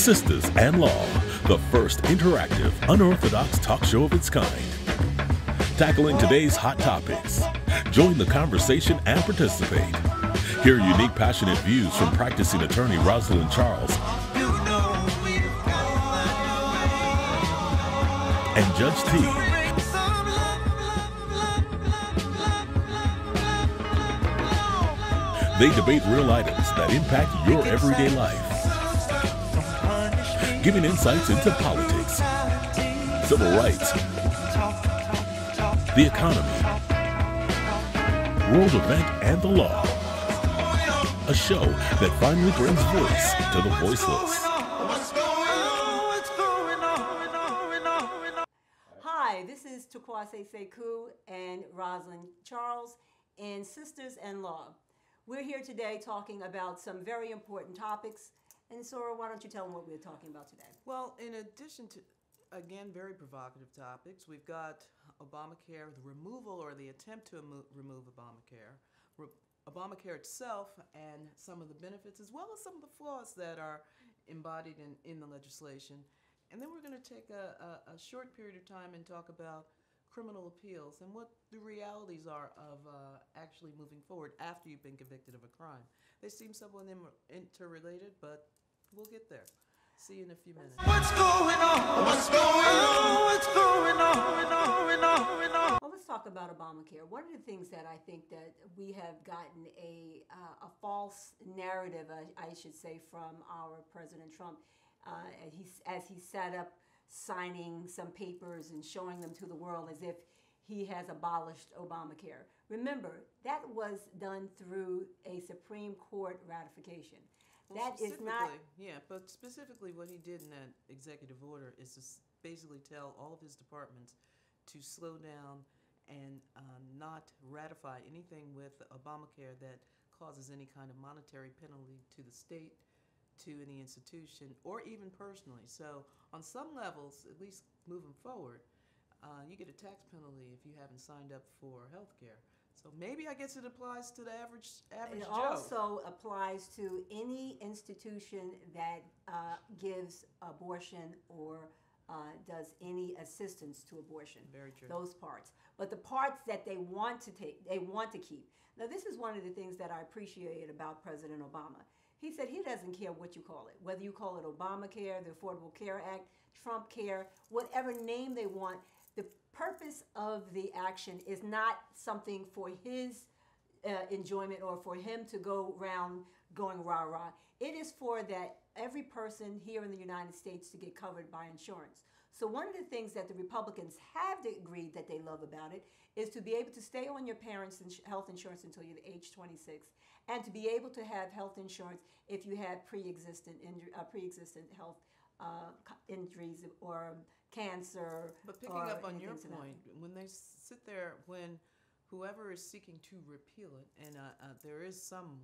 Sistas and Law, the first interactive, unorthodox talk show of its kind. Tackling today's hot topics. Join the conversation and participate. Hear unique, passionate views from practicing attorney Rosalyn Charles and Judge T. They debate real items that impact your everyday life, giving insights into politics, civil rights, the economy, world event, and the law. A show that finally brings voice to the voiceless. Hi, this is Tukwase Sekou and Rosalyn Charles in Sisters and Law. We're here today talking about some very important topics. And Sora, why don't you tell them what we're talking about today? Well, in addition to, again, very provocative topics, we've got Obamacare, the removal or the attempt to remove Obamacare, Obamacare itself and some of the benefits as well as some of the flaws that are embodied in the legislation. And then we're going to take a short period of time and talk about criminal appeals and what the realities are of actually moving forward after you've been convicted of a crime. They seem somewhat interrelated, but we'll get there. See you in a few minutes. What's going on? What's going on? What's going on? Well, let's talk about Obamacare. One of the things that I think that we have gotten a false narrative, I should say, from our President Trump, as he sat up signing some papers and showing them to the world as if he has abolished Obamacare. Remember, that was done through a Supreme Court ratification. Well, that is not... Yeah, but specifically what he did in that executive order is to basically tell all of his departments to slow down and not ratify anything with Obamacare that causes any kind of monetary penalty to the state, to any institution, or even personally. So on some levels, at least moving forward, you get a tax penalty if you haven't signed up for health care. So maybe I guess it applies to the average It Joe. also applies to any institution that gives abortion or does any assistance to abortion. Very true. Those parts. But the parts that they want to take, they want to keep. Now, this is one of the things that I appreciated about President Obama. He said he doesn't care what you call it, whether you call it Obamacare, the Affordable Care Act, Trump Care, whatever name they want. The purpose of the action is not something for his enjoyment or for him to go around going rah-rah. It is for that every person here in the United States to get covered by insurance. So one of the things that the Republicans have agreed that they love about it is to be able to stay on your parents' health insurance until you're age 26, and to be able to have health insurance if you have pre-existent health injuries or cancer. But picking up on your point, when they sit there, when whoever is seeking to repeal it, and there is some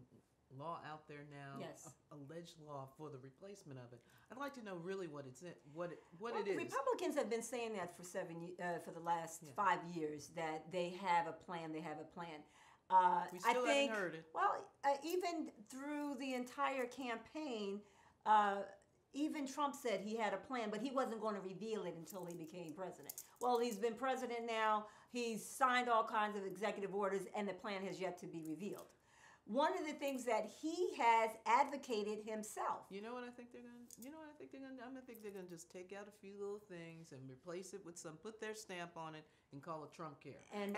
law out there now, yes, alleged law for the replacement of it. I'd like to know really what it's what it the is. Republicans have been saying that for for the last 5 years, that they have a plan. They have a plan. We still haven't heard it. Well, even through the entire campaign, even Trump said he had a plan, but he wasn't going to reveal it until he became president. Well, he's been president now. He's signed all kinds of executive orders, and the plan has yet to be revealed. One of the things that he has advocated himself. You know what I think they're going to? You know what I think they're going to? I think they're going to just take out a few little things and replace it with put their stamp on it and call it Trump Care. And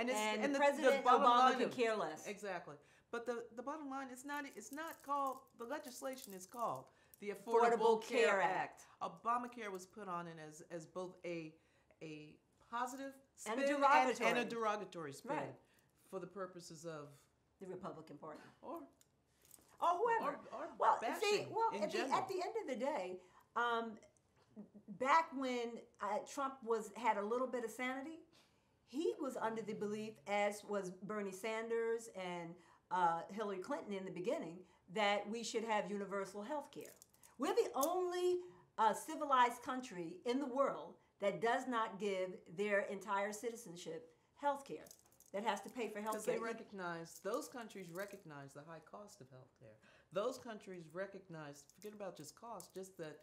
President Obama could care less. Exactly. But the bottom line, it's not called, the legislation is called the Affordable Care Act. Obamacare was put on it as both a positive spin and a derogatory spin, right, for the purposes of the Republican Party or whoever. Or well, bashing at the end of the day, back when Trump had a little bit of sanity, he was under the belief, as was Bernie Sanders and Hillary Clinton in the beginning, that we should have universal health care. We're the only civilized country in the world that does not give their entire citizenship health care, that has to pay for health care. Because those countries recognize the high cost of health care. Those countries recognize, forget about just cost, just that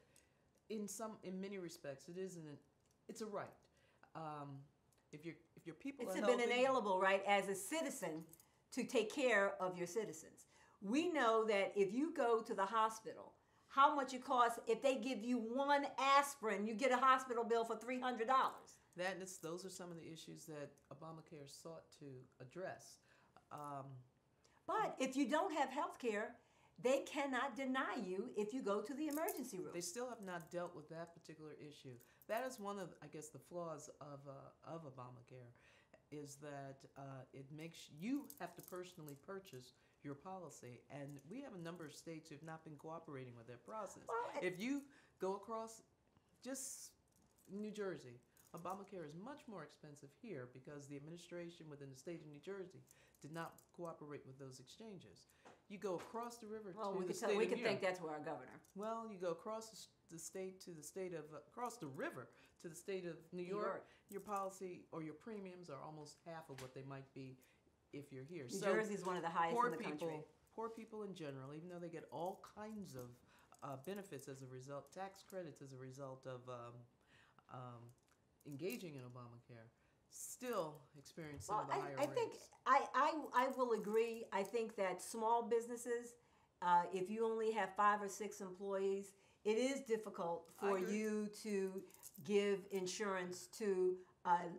in many respects, it's a right. If your people It's are been healthy, inalienable right as a citizen to take care of your citizens. We know that if you go to the hospital, how much it costs if they give you one aspirin, you get a hospital bill for $300. Those are some of the issues that Obamacare sought to address. But if you don't have health care, they cannot deny you if you go to the emergency room. They still have not dealt with that particular issue. That is one of, I guess, the flaws of Obamacare, is that it makes you have to personally purchase your policy, and we have a number of states who have not been cooperating with that process. Well, if you go across just New Jersey, Obamacare is much more expensive here because the administration within the state of New Jersey did not cooperate with those exchanges. You go across the river well, to we the could state we of could New think York. that's where our governor. Well, you go across the state to the state of across the river to the state of New York. Your policy or your premiums are almost half of what they might be if you're here. New Jersey is one of the highest in the country. Poor people in general, even though they get all kinds of benefits as a result, tax credits as a result of engaging in Obamacare, still experience some of the higher I think rates. I will agree. I think that small businesses, if you only have 5 or 6 employees, it is difficult for you to give insurance to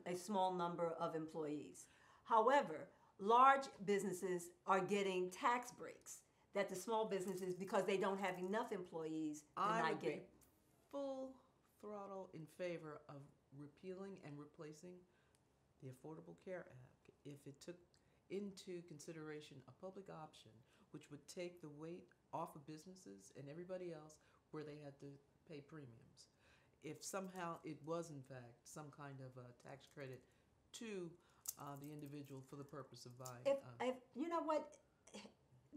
a small number of employees. However, large businesses are getting tax breaks that the small businesses, because they don't have enough employees, I not would be get. full throttle in favor of repealing and replacing the Affordable Care Act if it took into consideration a public option which would take the weight off of businesses and everybody else where they had to pay premiums. If somehow it was, in fact, some kind of a tax credit to the individual for the purpose of buying. If you know what,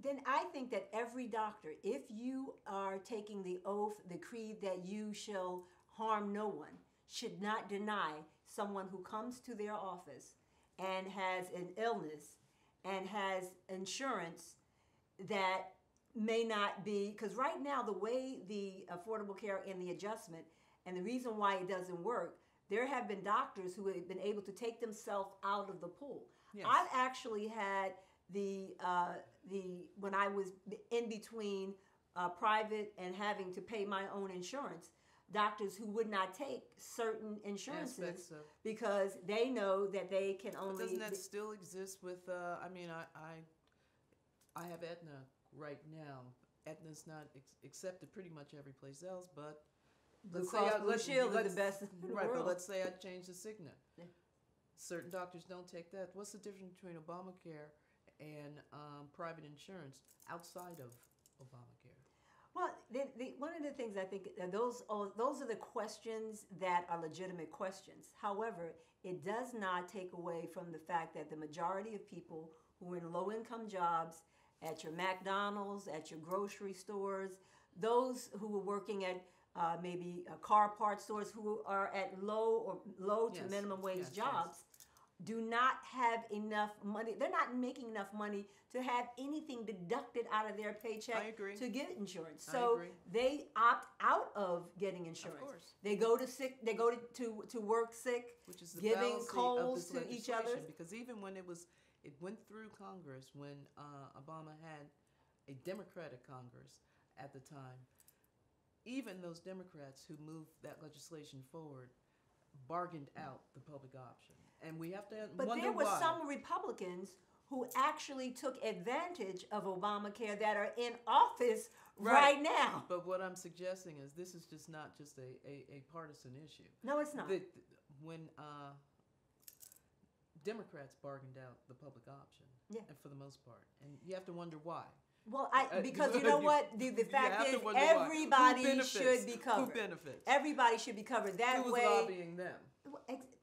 then I think that every doctor, if you are taking the oath, the creed that you shall harm no one, should not deny someone who comes to their office and has an illness and has insurance that may not be, because right now the way the Affordable Care and the adjustment, and the reason why it doesn't work, there have been doctors who have been able to take themselves out of the pool. Yes. I've actually had when I was in between private and having to pay my own insurance, doctors who would not take certain insurances because they know that they can only. But doesn't that still exist with? I have Aetna right now. Aetna's not accepted pretty much every place else, but Blue Cross Blue Shield is the best in the right, world. but let's say I change the Cigna. Yeah. Certain doctors don't take that. What's the difference between Obamacare and private insurance outside of Obamacare? Well, one of the things I think those are the questions that are legitimate questions. However, it does not take away from the fact that the majority of people who are in low-income jobs, at your McDonald's, at your grocery stores, those who are working at maybe car part stores, who are at low to minimum wage jobs, do not have enough money. They're not making enough money to have anything deducted out of their paycheck to get insurance. So they opt out of getting insurance. Of course. They go to sick. They go to work sick, which is the giving fallacy colds of this to each other. Because even when it went through Congress when Obama had a Democratic Congress at the time. Even those Democrats who moved that legislation forward bargained out the public option. And we have to wonder why. But there were some Republicans who actually took advantage of Obamacare that are in office right now. But what I'm suggesting is this is just not just a partisan issue. No, it's not. When Democrats bargained out the public option, and for the most part. And you have to wonder why. Well, because you know what? The fact is, everybody should be covered. Who benefits? Everybody should be covered. That Who's way. lobbying them?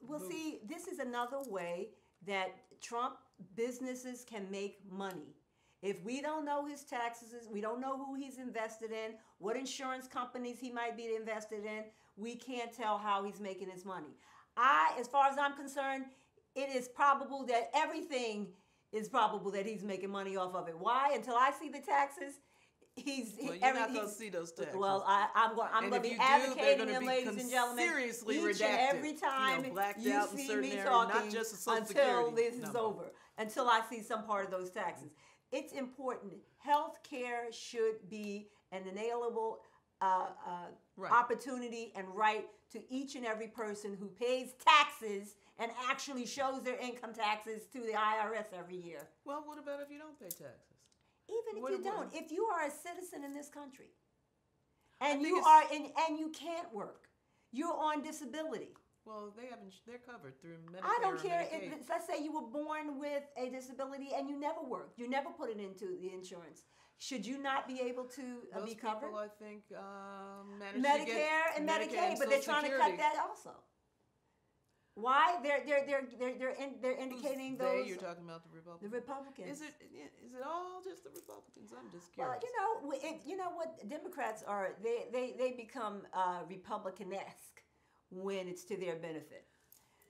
Well, see, this is another way that Trump businesses can make money. If we don't know his taxes, we don't know who he's invested in, what insurance companies he might be invested in, we can't tell how he's making his money. As far as I'm concerned, it is probable that everything is probable that he's making money off of it. Why? Until I see the taxes, Well, you're not going to see those taxes. Well, I'm going to be advocating them, ladies and gentlemen, seriously each redacted, and every time you see me talking, until this is over, until I see some part of those taxes. It's important. Health care should be an inalienable opportunity and right to each and every person who pays taxes and actually shows their income taxes to the IRS every year. Well, what about if you don't pay taxes? Even if you don't, if you are a citizen in this country, and you can't work, you're on disability. Well, they're covered through Medicare. I don't care if, let's say you were born with a disability and you never worked, you never put it into the insurance. Should you not be able to be covered? Most people, I think, Medicare and Medicaid, but they're trying to cut that also. Why? They're indicating those. You're talking about the Republicans. The Republicans. Is it all just the Republicans? I'm just curious. Well, you know what Democrats are. They become Republican-esque when it's to their benefit.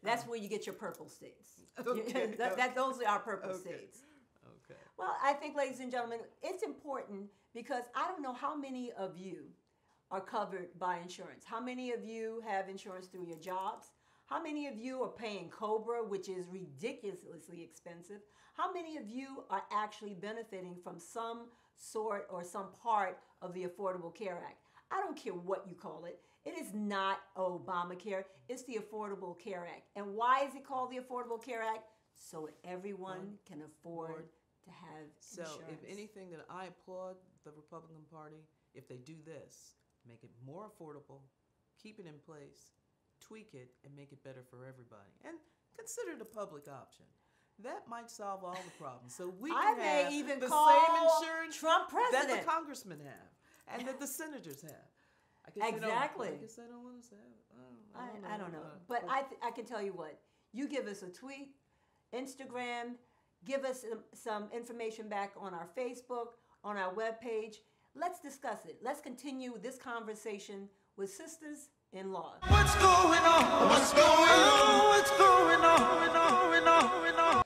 That's where you get your purple states. Okay. Those are our purple states. Okay. Well, I think, ladies and gentlemen, it's important because I don't know how many of you are covered by insurance. How many of you have insurance through your jobs? How many of you are paying COBRA, which is ridiculously expensive? How many of you are actually benefiting from some sort or some part of the Affordable Care Act? I don't care what you call it. It is not Obamacare. It's the Affordable Care Act. And why is it called the Affordable Care Act? So everyone can afford to have insurance. So if anything, that I applaud the Republican Party if they do this, make it more affordable, keep it in place, tweak it, and make it better for everybody. And consider the public option. That might solve all the problems. So we can have even the call same insurance Trump president that the congressmen have and that the senators have. Exactly. I guess they don't want us to have it. I don't know. But I can tell you what. You give us a tweet, Instagram, give us some information back on our Facebook, on our webpage. Let's discuss it. Let's continue this conversation with Sistas in Law. What's going on? What's going on? What's going on?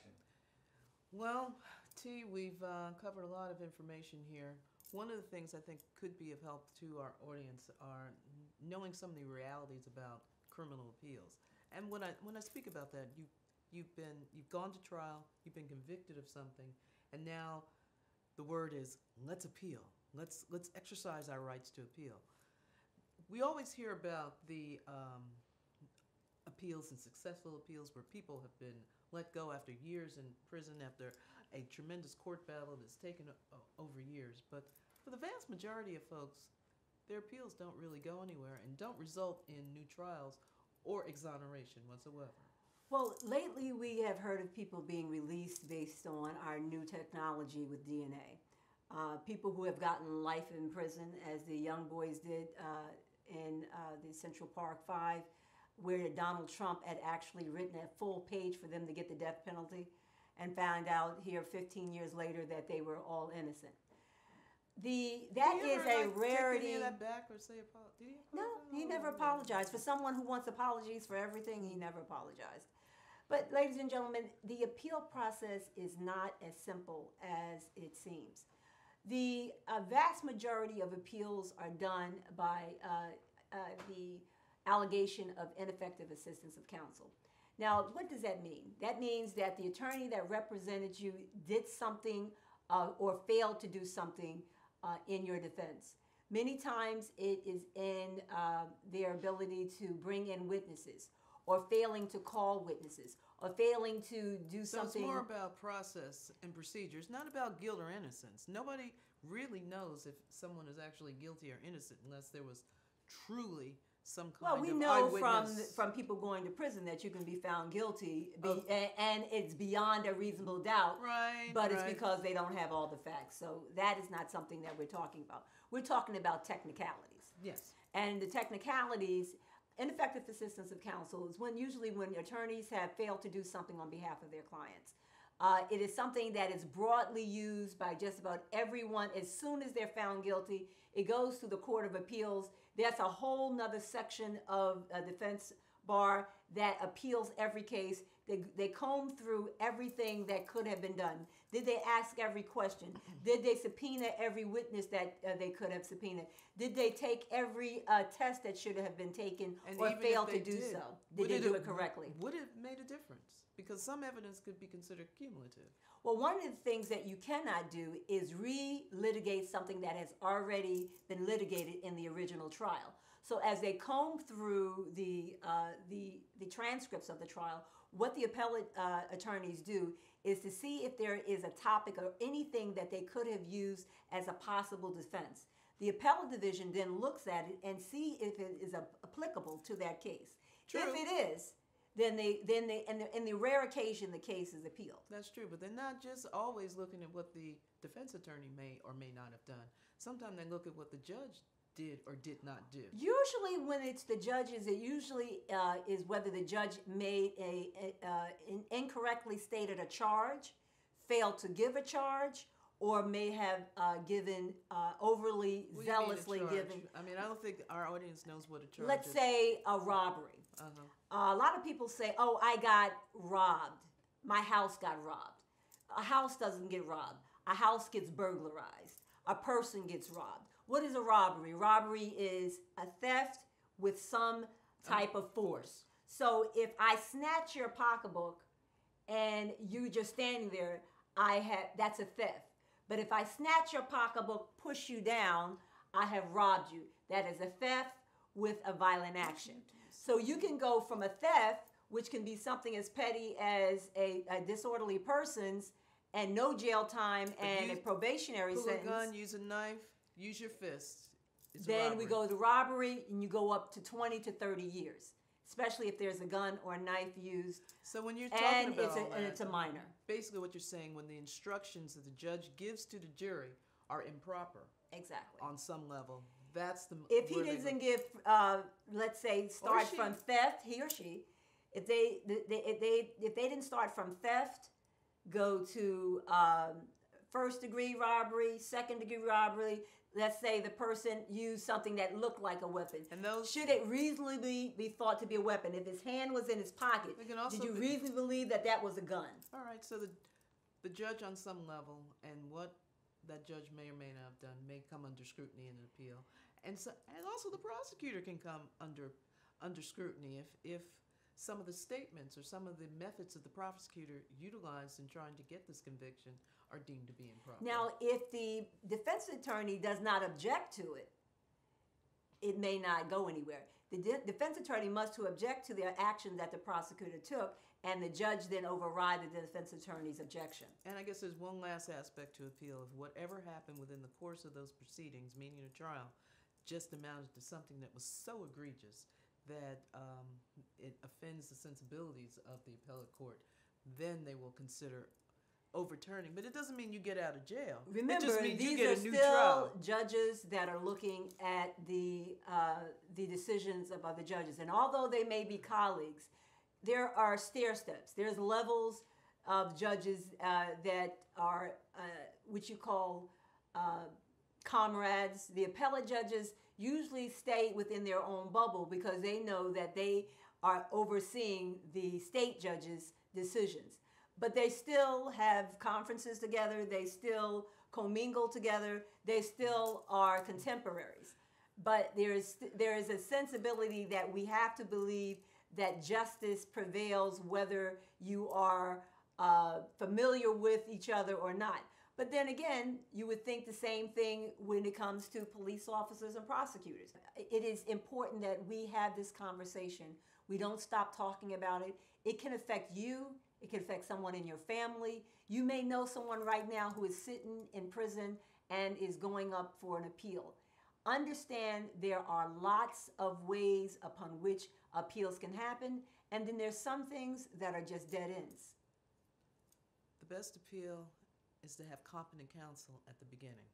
Well, T, we've covered a lot of information here. One of the things I think could be of help to our audience are knowing some of the realities about criminal appeals. And when I speak about that, you've gone to trial, you've been convicted of something, and now the word is let's appeal. Let's exercise our rights to appeal. We always hear about the appeals and successful appeals where people have been let go after years in prison, after a tremendous court battle that's taken over years. But for the vast majority of folks, their appeals don't really go anywhere and don't result in new trials or exoneration whatsoever. Well, lately we have heard of people being released based on our new technology with DNA. People who have gotten life in prison, as the young boys did in the Central Park 5, where Donald Trump had actually written a full page for them to get the death penalty, and found out here 15 years later that they were all innocent. That is a rarity. Take any of that back or say apology? No, he never apologized. For someone who wants apologies for everything, he never apologized. But ladies and gentlemen, the appeal process is not as simple as it seems. The vast majority of appeals are done by the allegation of ineffective assistance of counsel. Now, what does that mean? That means that the attorney that represented you did something or failed to do something in your defense. Many times it is in their ability to bring in witnesses, or failing to call witnesses, or failing to do something. So it's more about process and procedures, not about guilt or innocence. Nobody really knows if someone is actually guilty or innocent unless there was truly some kind of eyewitness. Well, we know from people going to prison that you can be found guilty, and it's beyond a reasonable doubt. Right. But it's because they don't have all the facts. So that is not something that we're talking about. We're talking about technicalities. Yes. And the technicalities, ineffective assistance of counsel, is usually when attorneys have failed to do something on behalf of their clients. It is something that is broadly used by just about everyone. As soon as they're found guilty, it goes to the Court of Appeals. That's a whole nother section of a defense bar that appeals every case. They comb through everything that could have been done. Did they ask every question? Did they subpoena every witness that they could have subpoenaed? Did they take every test that should have been taken or even failed if to they do did, so? Did they do it correctly? Would it have made a difference? Because some evidence could be considered cumulative. Well, one of the things that you cannot do is re-litigate something that has already been litigated in the original trial. So as they comb through the transcripts of the trial, what the appellate attorneys do is to see if there is a topic or anything that they could have used as a possible defense. The appellate division then looks at it and see if it is applicable to that case. True. If it is, then in the rare occasion the case is appealed. That's true, but they're not just always looking at what the defense attorney may or may not have done. Sometimes they look at what the judge did or did not do. Usually when it's the judges, it usually is whether the judge made incorrectly stated a charge, failed to give a charge, or may have given overly zealously given. I mean, I don't think our audience knows what a charge Let's is. say a robbery. A lot of people say, oh, I got robbed. My house got robbed. A house doesn't get robbed. A house gets burglarized. A person gets robbed. What is a robbery? Robbery is a theft with some type of force. So if I snatch your pocketbook and you just standing there, that's a theft. But if I snatch your pocketbook, push you down, I have robbed you. That is a theft with a violent action. So you can go from a theft, which can be something as petty as a disorderly person's, and no jail time and a probationary sentence. Pull a gun, use a knife, use your fists. Then we go to robbery, and you go up to 20 to 30 years, especially if there's a gun or a knife used. So when you're talking about all that, and it's a minor. Basically what you're saying, when the instructions that the judge gives to the jury are improper. Exactly. On some level. That's the. If he doesn't give, let's say, start from theft, he or she, if they didn't start from theft, go to first degree robbery, second degree robbery. Let's say the person used something that looked like a weapon. And those should it reasonably be thought to be a weapon? If his hand was in his pocket, did you reasonably believe that was a gun? All right. So the judge on some level, and what that judge may or may not have done may come under scrutiny in an appeal, and also the prosecutor can come under scrutiny if some of the statements or some of the methods that the prosecutor utilized in trying to get this conviction are deemed to be improper. Now, if the defense attorney does not object to it, it may not go anywhere. The defense attorney must object to the action that the prosecutor took, and the judge then override the defense attorney's objection. And I guess there's one last aspect to appeal. If whatever happened within the course of those proceedings, meaning a trial, just amounted to something that was so egregious that it offends the sensibilities of the appellate court, then they will consider overturning. But it doesn't mean you get out of jail. Remember, it just means these you get are a new still trial. judges that are looking at the decisions of other judges. And although they may be colleagues, there are stair steps. There's levels of judges that are, which you call comrades. The appellate judges usually stay within their own bubble because they know that they are overseeing the state judges' decisions. But they still have conferences together. They still commingle together. They still are contemporaries. But there is a sensibility that we have to believe that justice prevails whether you are familiar with each other or not. But then again, you would think the same thing when it comes to police officers and prosecutors. It is important that we have this conversation. We don't stop talking about it. It can affect you. It can affect someone in your family. You may know someone right now who is sitting in prison and is going up for an appeal. Understand there are lots of ways upon which appeals can happen, and then there's some things that are just dead ends. The best appeal is to have competent counsel at the beginning.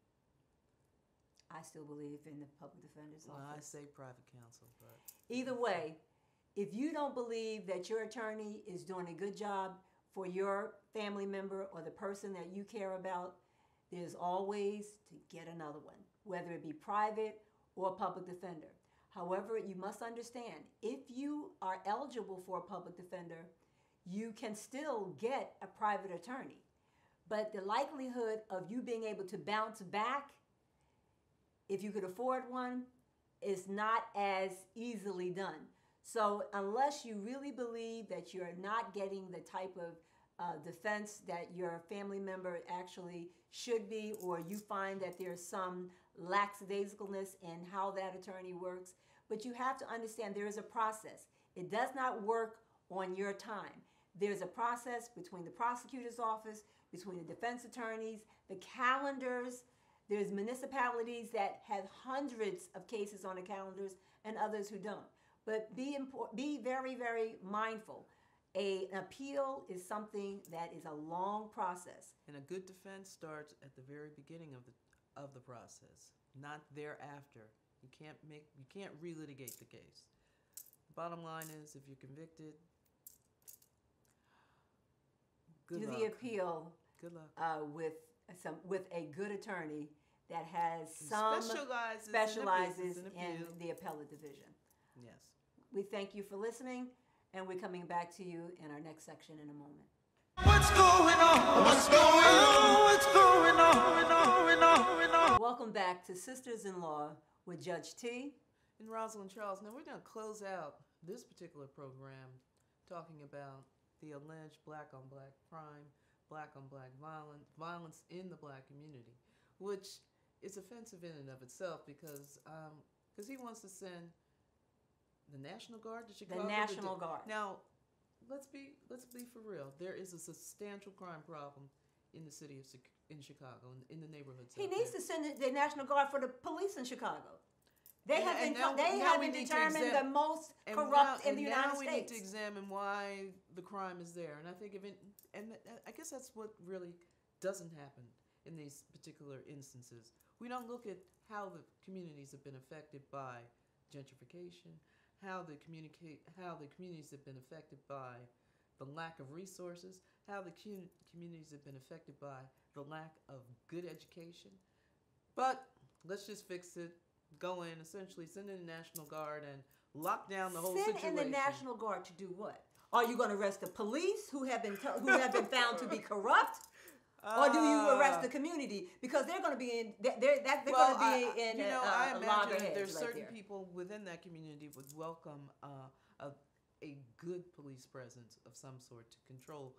I still believe in the public defender's office. Well, I say private counsel, but either way, if you don't believe that your attorney is doing a good job for your family member or the person that you care about, there's always to get another one, whether it be private or public defender. However, you must understand, if you are eligible for a public defender, you can still get a private attorney. but the likelihood of you being able to bounce back, if you could afford one, is not as easily done. So unless you really believe that you're not getting the type of defense that your family member actually should be, or you find that there's some lackadaisicalness in how that attorney works, but you have to understand there is a process. It does not work on your time. There's a process between the prosecutor's office, between the defense attorneys, the calendars. There's municipalities that have hundreds of cases on the calendars and others who don't. But be very, very mindful. An appeal is something that is a long process. And a good defense starts at the very beginning of the process, not thereafter. You can't relitigate the case. The bottom line is, if you're convicted, good luck. Do the appeal. Good luck. With a good attorney that has specializes in the appellate division. Yes. We thank you for listening, and we're coming back to you in our next section in a moment. What's going on? What's going on? What's going on? Welcome back to Sisters in Law with Judge T. And Rosalyn Charles. Now we're going to close out this particular program talking about the alleged black-on-black crime, black-on-black violence in the black community, which is offensive in and of itself because he wants to send the National Guard to Chicago. The National Guard. Now, let's be for real. There is a substantial crime problem in the city in Chicago, in the neighborhoods. He needs to send the National Guard for the police in Chicago. They have been determined the most corrupt in the United States. Now we need to examine why the crime is there, and I think I guess that's what really doesn't happen in these particular instances. We don't look at how the communities have been affected by gentrification, how the communities have been affected by the lack of resources, how the communities have been affected by the lack of good education. But let's just fix it. Go in, essentially send in the National Guard and lock down the whole situation. Send in the National Guard to do what? Are you going to arrest the police who have been found to be corrupt? Or do you arrest the community because they're going to be in? I imagine there's certain people within that community would welcome a good police presence of some sort to control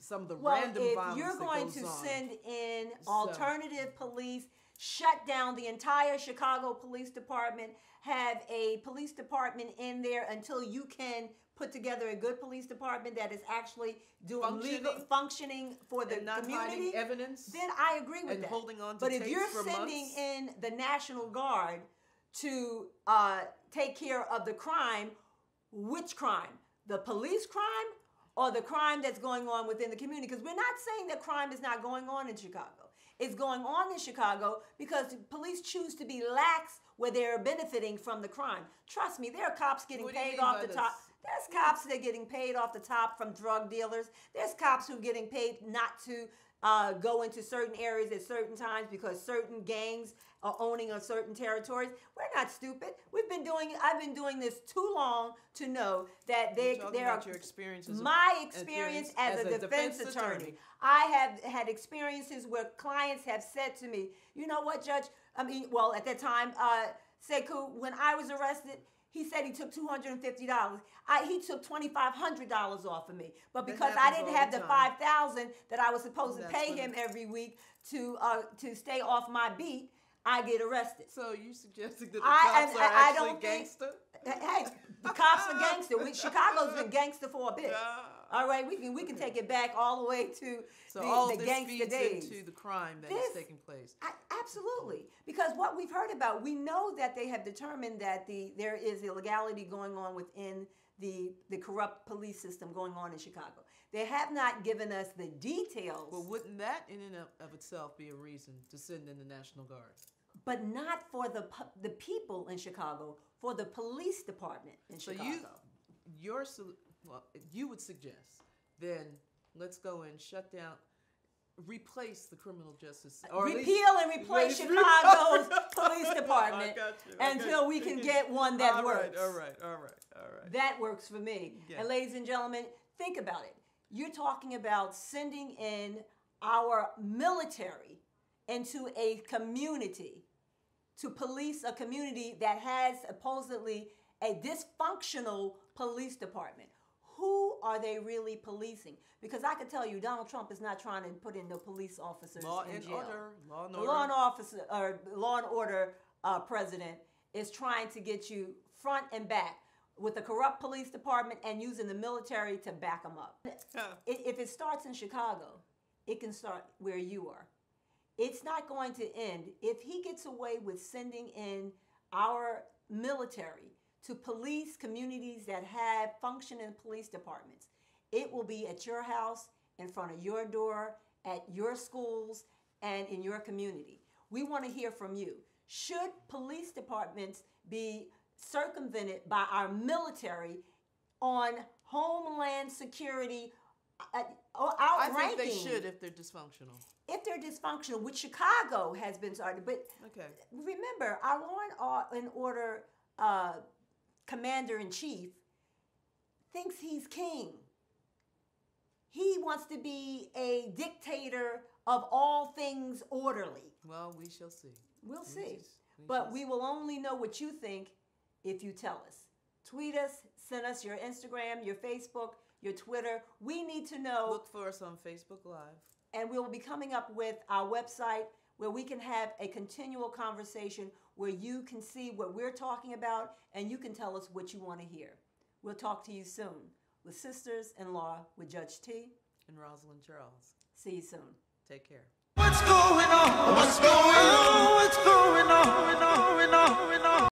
some of the random violence. If you're going to send in alternative police, shut down the entire Chicago Police Department, have a police department in there until you can put together a good police department that is actually functioning for the not community, hiding evidence, then I agree with that. Holding on to but if you're sending in the National Guard to take care of the crime, which crime? The police crime or the crime that's going on within the community? Because we're not saying that crime is not going on in Chicago. It's going on in Chicago because police choose to be lax where they're benefiting from the crime. Trust me, there are cops getting paid off the top. There's cops that are getting paid off the top from drug dealers. There's cops who are getting paid not to go into certain areas at certain times because certain gangs are owning on certain territories. We're not stupid. I've been doing this too long to know that there are your experiences. My experience as a defense attorney. I have had experiences where clients have said to me, you know what, Judge? At that time, Sekou, when I was arrested, he said he took $250. He took $2,500 off of me, but because I didn't have the $5,000 that I was supposed to pay him every week to stay off my beat, I get arrested. So you suggesting that the cops are actually gangster? Hey, the cops are gangster. Chicago's been gangster for a bit. All right, we can take it back all the way to the gangster days. Into the crime that is taking place. Absolutely, because what we've heard about, we know that they have determined that there is illegality going on within the corrupt police system going on in Chicago. They have not given us the details. Well, wouldn't that in and of itself be a reason to send in the National Guard? But not for the people in Chicago, for the police department in Chicago. You would suggest then let's go and shut down, replace the criminal justice, or repeal and replace Chicago's police department until we can get one that works. All right. That works for me. Yeah. And ladies and gentlemen, think about it. You're talking about sending in our military into a community to police a community that has supposedly a dysfunctional police department. Who are they really policing? Because I can tell you, Donald Trump is not trying to put in no police officers in jail. Law and The order. law and order president is trying to get you front and back with a corrupt police department and using the military to back them up. If it starts in Chicago, it can start where you are. It's not going to end. If he gets away with sending in our military to police communities that have functioning police departments, it will be at your house, in front of your door, at your schools, and in your community. We want to hear from you. Should police departments be circumvented by our military on homeland security I outranking? think they should if they're dysfunctional. If they're dysfunctional, which Chicago has been started. But Okay. remember, our law and order commander-in-chief thinks he's king. He wants to be a dictator of all things orderly. Well, we shall see. We'll see. We But shall we will only know what you think if you tell us. Tweet us, send us your Instagram, your Facebook, your Twitter. We need to know. Look for us on Facebook Live. And we will be coming up with our website where we can have a continual conversation where you can see what we're talking about and you can tell us what you want to hear. We'll talk to you soon with Sisters in Law with Judge T. And Rosalyn Charles. See you soon. Take care. What's going on? What's going on? What's going on?